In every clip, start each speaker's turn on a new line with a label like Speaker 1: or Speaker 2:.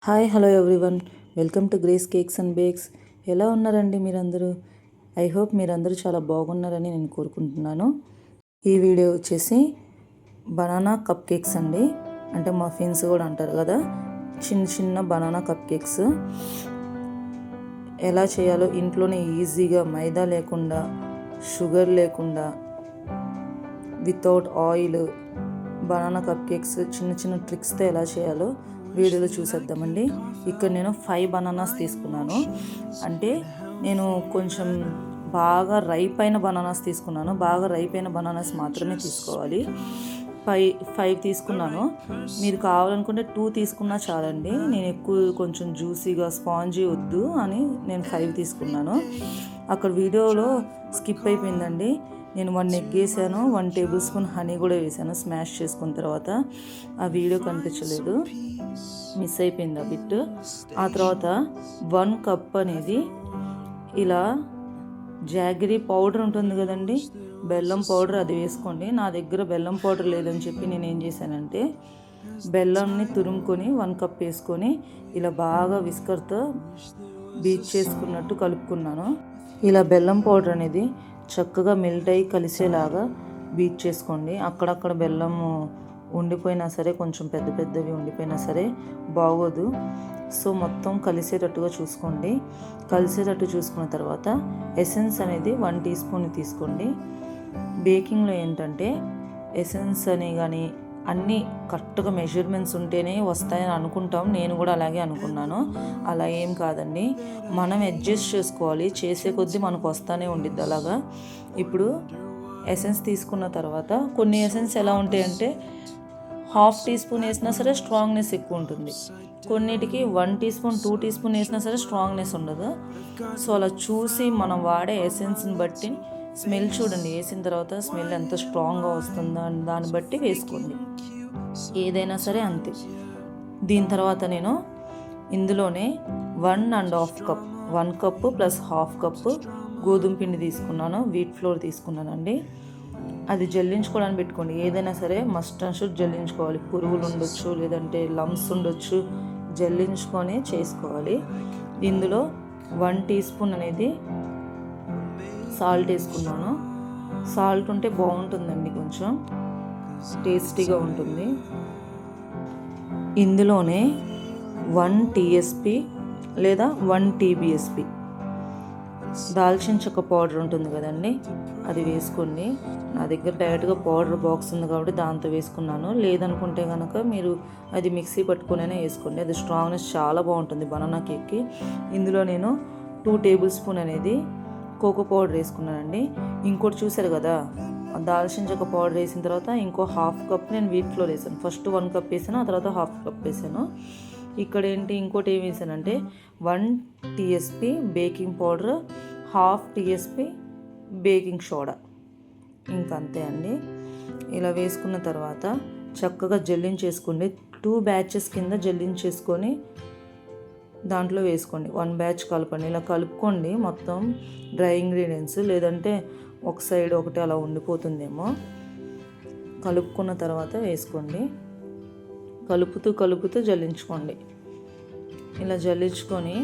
Speaker 1: Hi hello everyone, welcome to grace cakes and bakes. ఎలా ఉన్నారండి మీరందరూ? ఐ హోప్ మీరందరూ చాలా బాగున్నారని నేను కోరుకుంటున్నాను. ఈ వీడియో వచ్చేసి బనానా కప్ కేక్స్ అండి, అంటే మఫిన్స్ కూడా అంటారు కదా, చిన్న చిన్న బనానా కప్ కేక్స్ ఎలా చేయాలో ఇంట్లోనే ఈజీగా, మైదా లేకుండా, షుగర్ లేకుండా, without oil banana cup cakes చిన్న చిన్న ట్రిక్స్తో ఎలా చేయాలో వీడియోలో చూసేద్దామండి. ఇక్కడ నేను 5 బనానాస్ తీసుకున్నాను. అంటే నేను కొంచెం బాగా రైప్ అయిన బనానాస్ తీసుకున్నాను. బాగా రైప్ అయిన బనానాస్ మాత్రమే తీసుకోవాలి. 5 తీసుకున్నాను. మీరు కావాలనుకుంటే 2 తీసుకున్నా చాలండి. నేను ఎక్కువ కొంచెం జ్యూసీగా స్పాంజీ వద్దు అని నేను 5 తీసుకున్నాను. అక్కడ వీడియోలో స్కిప్ అయిపోయిందండి. నేను 1 ఎగ్ వేసాను, 1 టేబుల్ స్పూన్ హనీ కూడా వేసాను స్మాష్ చేసుకున్న తర్వాత. ఆ వీడియో కనిపించలేదు, మిస్ అయిపోయింది ఆ బిట్. ఆ తర్వాత 1 కప్ అనేది ఇలా జాగరీ పౌడర్ ఉంటుంది కదండి, బెల్లం పౌడర్, అది వేసుకోండి. నా దగ్గర బెల్లం పౌడర్ లేదని చెప్పి నేను ఏం చేశానంటే బెల్లంని తురుముకొని 1 కప్ వేసుకొని ఇలా బాగా విస్కర్తో బీట్ చేసుకున్నట్టు కలుపుకున్నాను. ఇలా బెల్లం పౌడర్ అనేది చక్కగా మెల్ట్ అయ్యి కలిసేలాగా బీట్ చేసుకోండి. అక్కడక్కడ బెల్లం ఉండిపోయినా సరే, కొంచెం పెద్ద పెద్దవి ఉండిపోయినా సరే బాగోదు. సో మొత్తం కలిసేటట్టుగా చూసుకోండి. కలిసేటట్టు చూసుకున్న తర్వాత ఎసెన్స్ అనేది 1 టీ స్పూన్ తీసుకోండి. బేకింగ్లో ఏంటంటే ఎసెన్స్ అని కానీ అన్నీ కరెక్ట్గా మెజర్మెంట్స్ ఉంటేనే వస్తాయని అనుకుంటాం. నేను కూడా అలాగే అనుకున్నాను. అలా ఏం కాదండి, మనం అడ్జస్ట్ చేసుకోవాలి. చేసే కొద్దీ మనకు వస్తూనే ఉండిద్ది అలాగా. ఇప్పుడు ఎసెన్స్ తీసుకున్న తర్వాత కొన్ని ఎసెన్స్ ఎలా ఉంటాయంటే 1/2 టీ స్పూన్ వేసినా సరే స్ట్రాంగ్నెస్ ఎక్కువ ఉంటుంది. కొన్నిటికి 1 టీ స్పూన్ 2 టీ స్పూన్ వేసినా సరే స్ట్రాంగ్నెస్ ఉండదు. సో అలా చూసి మనం వాడే ఎసెన్స్ని బట్టి స్మెల్ చూడండి. వేసిన తర్వాత స్మెల్ ఎంత స్ట్రాంగ్గా వస్తుందో దాన్ని బట్టి వేసుకోండి. ఏదైనా సరే అంతే. దీని తర్వాత నేను ఇందులోనే 1.5 కప్ 1 కప్పు ప్లస్ 1/2 కప్పు గోధుమ పిండి తీసుకున్నాను. వీట్ ఫ్లోర్ తీసుకున్నానండి. అది జల్లించుకోవడానికి పెట్టుకోండి. ఏదైనా సరే మస్ట్ అండ్ షుడ్ జల్లించుకోవాలి. పురుగులు ఉండొచ్చు, లేదంటే లంప్స్ ఉండొచ్చు, జల్లించుకొని చేసుకోవాలి. ఇందులో 1 టీ స్పూన్ అనేది సాల్ట్ వేసుకున్నాను. సాల్ట్ ఉంటే బాగుంటుందండి, కొంచెం టేస్టీగా ఉంటుంది. ఇందులోనే 1 టీఎస్పీ లేదా 1 టీబీఎస్పీ దాల్చిన చెక్క పౌడర్ ఉంటుంది కదండి, అది వేసుకోండి. నా దగ్గర డైరెక్ట్గా పౌడర్ బాక్స్ ఉంది కాబట్టి దాంతో వేసుకున్నాను. లేదనుకుంటే కనుక మీరు అది మిక్సీ పట్టుకునే వేసుకోండి. అది స్ట్రాంగ్నెస్ చాలా బాగుంటుంది బనానా కేక్కి. ఇందులో నేను 2 టేబుల్ స్పూన్ అనేది కోకో పౌడర్ వేసుకున్నానండి. ఇంకోటి చూసారు కదా, దాల్చిన చెక్క పౌడర్ వేసిన తర్వాత ఇంకో 1/2 కప్ నేను వీట్ ఫ్లోర్ వేసాను. ఫస్ట్ 1 కప్ వేసాను, ఆ తర్వాత 1/2 కప్ వేసాను. ఇక్కడ ఏంటి ఇంకోటి ఏం వేసానంటే 1 tsp baking powder, 1/2 tsp baking soda. ఇంకంతే అండి. ఇలా వేసుకున్న తర్వాత చక్కగా జల్లించేసుకోండి. 2 బ్యాచెస్ కింద జల్లించేసుకొని దాంట్లో వేసుకోండి. 1 బ్యాచ్ కలపండి. ఇలా కలుపుకోండి మొత్తం డ్రై ఇంగ్రీడియంట్స్, లేదంటే ఒక సైడ్ ఒకటి అలా ఉండిపోతుందేమో. కలుపుకున్న తర్వాత వేసుకోండి. కలుపుతూ జల్లించుకోండి. ఇలా జల్లించుకొని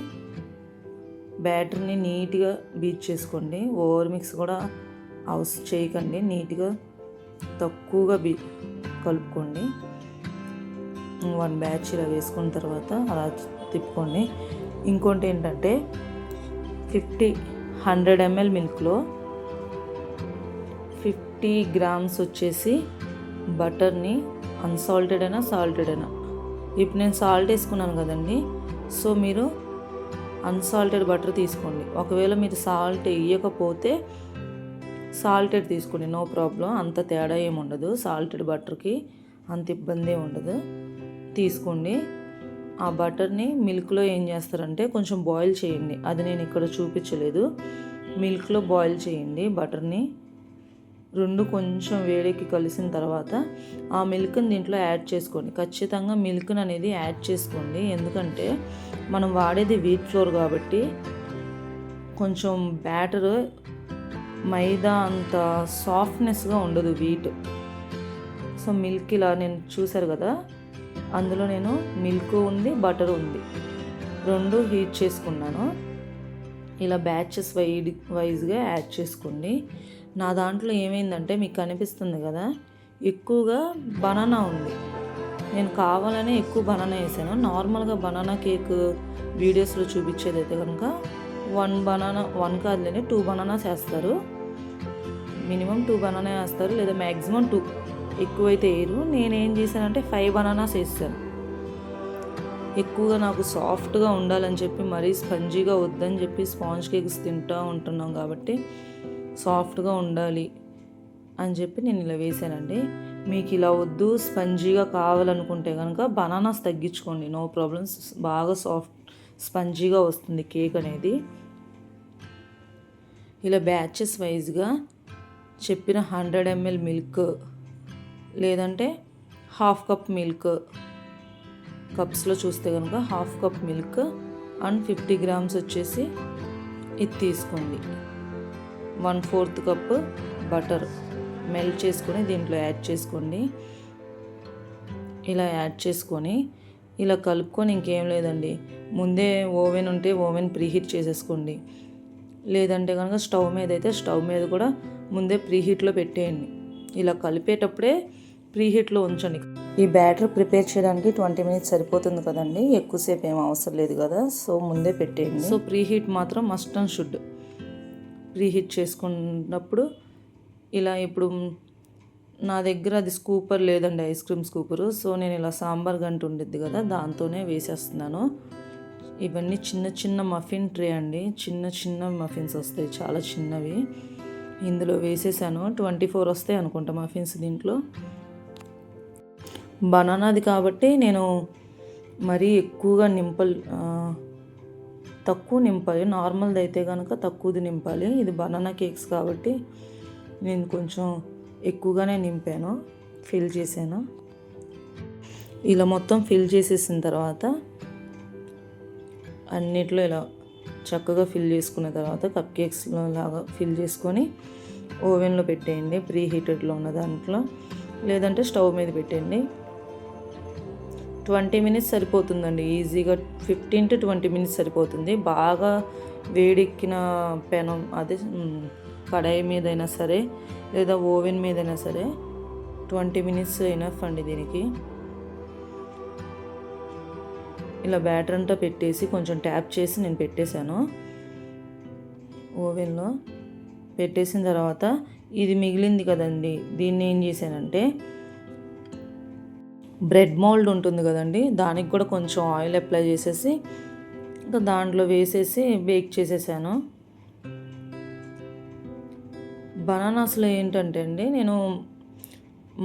Speaker 1: బ్యాటర్ని నీట్గా బీట్ చేసుకోండి. ఓవర్ మిక్స్ కూడా చేయకండి. నీట్గా తక్కువగా కలుపుకోండి. 1 బ్యాచ్ ఇలా వేసుకున్న తర్వాత అలా తిప్పుకోండి. ఇంకోటి ఏంటంటే 100 ml మిల్క్లో 50 గ్రామ్స్ వచ్చేసి బటర్ని, అన్సాల్టెడ్ అయినా సాల్టెడ్ అయినా, ఇప్పుడు నేను సాల్ట్ వేసుకున్నాను కదండి, సో మీరు అన్సాల్టెడ్ బటర్ తీసుకోండి. ఒకవేళ మీరు సాల్ట్ వేయకపోతే సాల్టెడ్ తీసుకోండి, నో ప్రాబ్లం. అంత తేడా ఏమి ఉండదు. సాల్టెడ్ బటర్కి అంత ఇబ్బంది ఉండదు. తీసుకోండి. ఆ బటర్ని మిల్క్లో ఏం చేస్తారంటే కొంచెం బాయిల్ చేయండి. అది నేను ఇక్కడ చూపించలేదు. మిల్క్లో బాయిల్ చేయండి బటర్ని. 2 కొంచెం వేడికి కలిసిన తర్వాత ఆ మిల్క్ని దీంట్లో యాడ్ చేసుకోండి. ఖచ్చితంగా మిల్క్ని అనేది యాడ్ చేసుకోండి. ఎందుకంటే మనం వాడేది వీట్ ఫ్లోర్ కాబట్టి కొంచెం బ్యాటర్ మైదా అంత సాఫ్ట్నెస్గా ఉండదు వీట్. సో మిల్క్ ఇలా నేను చూసారు కదా, అందులో నేను మిల్క్ ఉంది, బటర్ ఉంది, రెండు హీట్ చేసుకున్నాను. ఇలా బ్యాచెస్ వైజ్గా యాడ్ చేసుకోండి. నా దాంట్లో ఏమైందంటే మీకు కనిపిస్తుంది కదా, ఎక్కువగా బనానా ఉంది. నేను కావాలనే ఎక్కువ బనానా వేసాను. నార్మల్గా బనానా కేక్ వీడియోస్లో చూపించేది అయితే కనుక 1 కాదులేని 2 బనానాస్ వేస్తారు. మినిమం 2 బనానా వేస్తారు, లేదా మ్యాక్సిమం 2, ఎక్కువైతే వేయరు. నేనేం చేశానంటే 5 బనానాస్ వేసాను. ఎక్కువగా నాకు సాఫ్ట్గా ఉండాలని చెప్పి, మరీ స్పంజీగా వద్దని చెప్పి స్పాంజ్ కేక్స్ తింటూ ఉంటున్నాం కాబట్టి సాఫ్ట్గా ఉండాలి అని చెప్పి నేను ఇలా వేసానండి. మీకు ఇలా వద్దు, స్పంజీగా కావాలనుకుంటే కనుక బనానాస్ తగ్గించుకోండి, నో ప్రాబ్లమ్స్. బాగా స్పంజీగా వస్తుంది కేక్ అనేది. ఇలా బ్యాచెస్ వైజ్గా చెప్పిన 100 ml మిల్క్, లేదంటే 1/2 కప్ మిల్క్, కప్స్లో చూస్తే కనుక 1/2 కప్ మిల్క్ అండ్ 50 grams వచ్చేసి ఇది తీసుకోండి. 1/4 కప్ బటర్ మెల్ట్ చేసుకొని దీంట్లో యాడ్ చేసుకోండి. ఇలా యాడ్ చేసుకొని ఇలా కలుపుకొని ఇంకేం లేదండి, ముందే ఓవెన్ ఉంటే ఓవెన్ ప్రీహీట్ చేసేసుకోండి, లేదంటే కనుక స్టవ్ మీద అయితే స్టవ్ మీద కూడా ముందే ప్రీహీట్లో పెట్టేయండి. ఇలా కలిపేటప్పుడే ప్రీహీట్లో ఉంచండి. ఈ బ్యాటర్ ప్రిపేర్ చేయడానికి 20 minutes సరిపోతుంది కదండి, ఎక్కువసేపు ఏం అవసరం లేదు కదా, సో ముందే పెట్టేయండి. సో ప్రీహీట్ మాత్రం మస్ట్ అండ్ షుడ్. ప్రీహీట్ చేసుకున్నప్పుడు ఇలా, ఇప్పుడు నా దగ్గర అది స్కూపర్ లేదండి, ఐస్ క్రీమ్ స్కూపరు, సో నేను ఇలా సాంబార్ గంట ఉండిద్ది కదా, దాంతోనే వేసేస్తున్నాను. ఇవన్నీ చిన్న చిన్న మఫిన్ ట్రే అండి, చిన్న చిన్న మఫిన్స్ వస్తాయి, చాలా చిన్నవి. ఇందులో వేసేసాను. 24 వస్తాయి అనుకుంటా మఫిన్స్ దీంట్లో. బనానాది కాబట్టి నేను మరీ ఎక్కువగా తక్కువ నింపాలి. నార్మల్ది అయితే కనుక తక్కువది నింపాలి. ఇది బనానా కేక్స్ కాబట్టి నేను కొంచెం ఎక్కువగానే నింపాను, ఫిల్ చేశాను. ఇలా మొత్తం ఫిల్ చేసేసిన తర్వాత అన్నిట్లో ఇలా చక్కగా ఫిల్ చేసుకున్న తర్వాత కప్ కేక్స్లో లాగా ఫిల్ చేసుకొని ఓవెన్లో పెట్టేయండి, ప్రీ హీటెడ్లో ఉన్న దాంట్లో, లేదంటే స్టవ్ మీద పెట్టండి. 20 minutes సరిపోతుందండి ఈజీగా. 15 to 20 minutes సరిపోతుంది. బాగా వేడెక్కిన పెనం, అదే కడాయి మీదైనా సరే లేదా ఓవెన్ మీదైనా సరే 20 minutes ఎనఫ్ అండి దీనికి. ఇలా బ్యాటర్ అంతా పెట్టేసి కొంచెం ట్యాప్ చేసి నేను పెట్టేశాను. ఓవెన్లో పెట్టేసిన తర్వాత ఇది మిగిలింది కదండి, దీన్ని ఏం చేశానంటే బ్రెడ్ మోల్డ్ ఉంటుంది కదండి, దానికి కూడా కొంచెం ఆయిల్ అప్లై చేసేసి ఇంకా దాంట్లో వేసేసి బేక్ చేసేసాను. బనానాస్లో ఏంటంటే అండి, నేను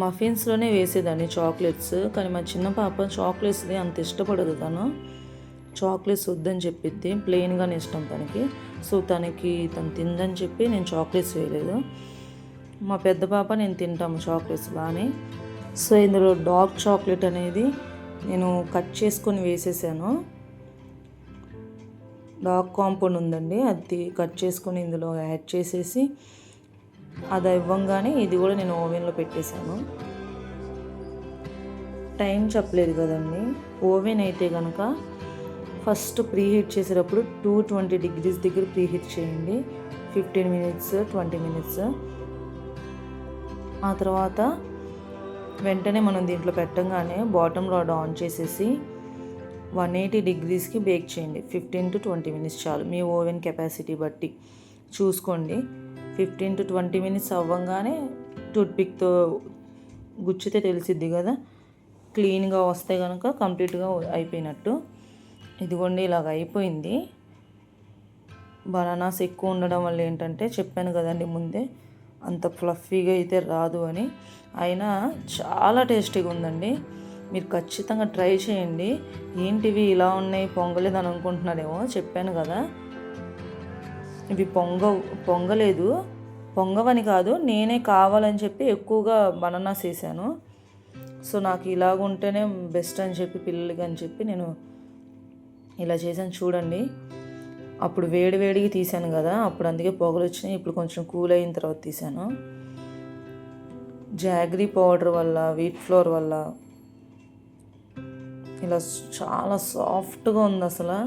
Speaker 1: మఫిన్స్లోనే వేసేదాన్ని చాక్లెట్స్, కానీ మా చిన్న పాప చాక్లెట్స్ది అంత ఇష్టపడదు. తను చాక్లెట్స్ వద్దని చెప్పిద్ది, ప్లెయిన్గానే ఇష్టం తనకి. సో తను తిందని చెప్పి నేను చాక్లెట్స్ వేయలేదు. మా పెద్ద పాప నేను తింటాము చాక్లెట్స్ బాగానే. సో ఇందులో డార్క్ చాక్లెట్ అనేది నేను కట్ చేసుకొని వేసేసాను. డార్క్ కాంపౌండ్ ఉందండి, అది కట్ చేసుకొని ఇందులో యాడ్ చేసేసి అది ఇవ్వంగానే ఇది కూడా నేను ఓవెన్లో పెట్టేశాను. టైం చెప్పలేదు కదండి, ఓవెన్ అయితే కనుక ఫస్ట్ ప్రీహీట్ చేసేటప్పుడు 220 degrees దగ్గర ప్రీహీట్ చేయండి, 15 minutes 20 minutes. ఆ తర్వాత వెంటనే మనం దీంట్లో పెట్టంగానే బాటమ్ రాడ్ ఆన్ చేసేసి 180 degreesకి బేక్ చేయండి. 15 to 20 minutes చాలు, మీ ఓవెన్ కెపాసిటీ బట్టి చూసుకోండి. 15 to 20 minutes అవ్వగానే టూత్పిక్తో గుచ్చితే తెలిసిద్ది కదా, క్లీన్గా వస్తే కనుక కంప్లీట్గా అయిపోయినట్టు. ఇదిగోండి ఇలాగ అయిపోయింది. బనానాస్ ఎక్కువ ఉండడం వల్ల ఏంటంటే, చెప్పాను కదండి ముందే, అంత ఫ్లఫీగా అయితే రాదు అని. అయినా చాలా టేస్టీగా ఉందండి, మీరు ఖచ్చితంగా ట్రై చేయండి. ఏంటివి ఇలా ఉన్నాయి, పొంగలేదని అనుకుంటున్నారేమో, చెప్పాను కదా ఇవి పొంగలేదు. పొంగవని కాదు, నేనే కావాలని చెప్పి ఎక్కువగా బనానాస్ వేసాను. సో నాకు ఇలాగ ఉంటేనే బెస్ట్ అని చెప్పి పిల్లలకి అని చెప్పి నేను ఇలా చేశాను. చూడండి, అప్పుడు వేడిగా తీసాను కదా, అప్పుడు అందుకే పొగలు వచ్చినాయి. ఇప్పుడు కొంచెం కూల్ అయిన తర్వాత తీసాను. జాగరీ పౌడర్ వల్ల, వీట్ ఫ్లోర్ వల్ల ఇలా చాలా సాఫ్ట్గా ఉంది అసలు.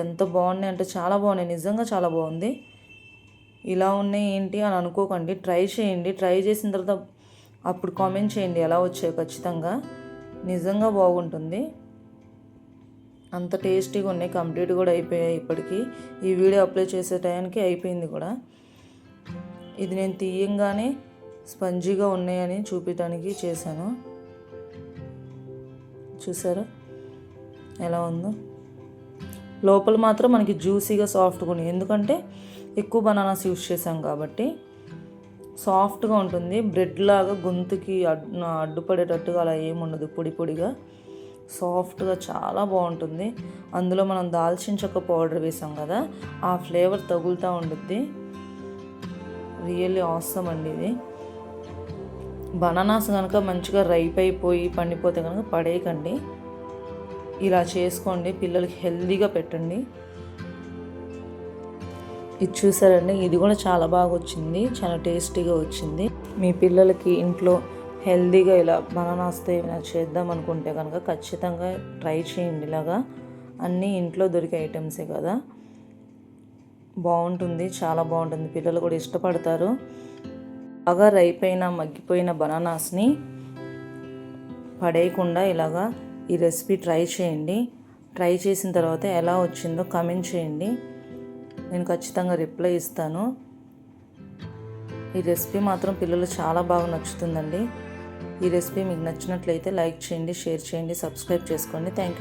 Speaker 1: ఎంత బాగున్నాయి అంటే చాలా బాగున్నాయి, నిజంగా చాలా బాగుంది. ఇలా ఉన్నాయి ఏంటి అని అనుకోకండి, ట్రై చేయండి. ట్రై చేసిన తర్వాత అప్పుడు కామెంట్ చేయండి ఎలా వచ్చాయో. ఖచ్చితంగా నిజంగా బాగుంటుంది. అంత టేస్టీగా ఉన్నాయి. కంప్లీట్ కూడా అయిపోయాయి ఇప్పటికీ. ఈ వీడియో అప్లోడ్ చేసే టైంకి అయిపోయింది కూడా. ఇది నేను తీయంగానే స్పంజీగా ఉన్నాయని చూపించడానికి చేశాను. చూసారా ఎలా ఉందో? లోపల మాత్రం మనకి జ్యూసీగా సాఫ్ట్గా ఉన్నాయి, ఎందుకంటే ఎక్కువ బనానాస్ యూస్ చేసాం కాబట్టి సాఫ్ట్గా ఉంటుంది. బ్రెడ్ లాగా గొంతుకి అడ్డుపడేటట్టుగా అలా ఏముండదు, పొడి పొడిగా సాఫ్ట్గా చాలా బాగుంటుంది. అందులో మనం దాల్చిన చెక్క పౌడర్ వేసాం కదా, ఆ ఫ్లేవర్ తగులుతూ ఉంటుంది. రియల్లీ ఆసమ్ అండి ఇది. బనానాస్ కనుక మంచిగా రైప్ అయిపోయి పండిపోతే కనుక పడేయకండి, ఇలా చేసుకోండి. పిల్లలకి హెల్తీగా పెట్టండి. ఇది చూసారండి, ఇది కూడా చాలా బాగా వచ్చింది, చాలా టేస్టీగా వచ్చింది. మీ పిల్లలకి ఇంట్లో హెల్తీగా ఇలా బనానాస్తో ఏమైనా చేద్దాం అనుకుంటే కనుక ఖచ్చితంగా ట్రై చేయండి. ఇలాగా అన్నీ ఇంట్లో దొరికే ఐటమ్సే కదా, బాగుంటుంది, చాలా బాగుంటుంది. పిల్లలు కూడా ఇష్టపడతారు. బాగా రైపైన మగ్గిపోయిన బనానాస్ని పడేయకుండా ఇలాగా ఈ రెసిపీ ట్రై చేయండి. ట్రై చేసిన తర్వాత ఎలా వచ్చిందో కామెంట్ చేయండి, నేను ఖచ్చితంగా రిప్లై ఇస్తాను. ఈ రెసిపీ మాత్రం పిల్లలు చాలా బాగా నచ్చుతుందండి. ఈ రెసిపీ మీకు నచ్చినట్లయితే లైక్ చేయండి, షేర్ చేయండి, సబ్స్క్రైబ్ చేసుకోండి. Thank you.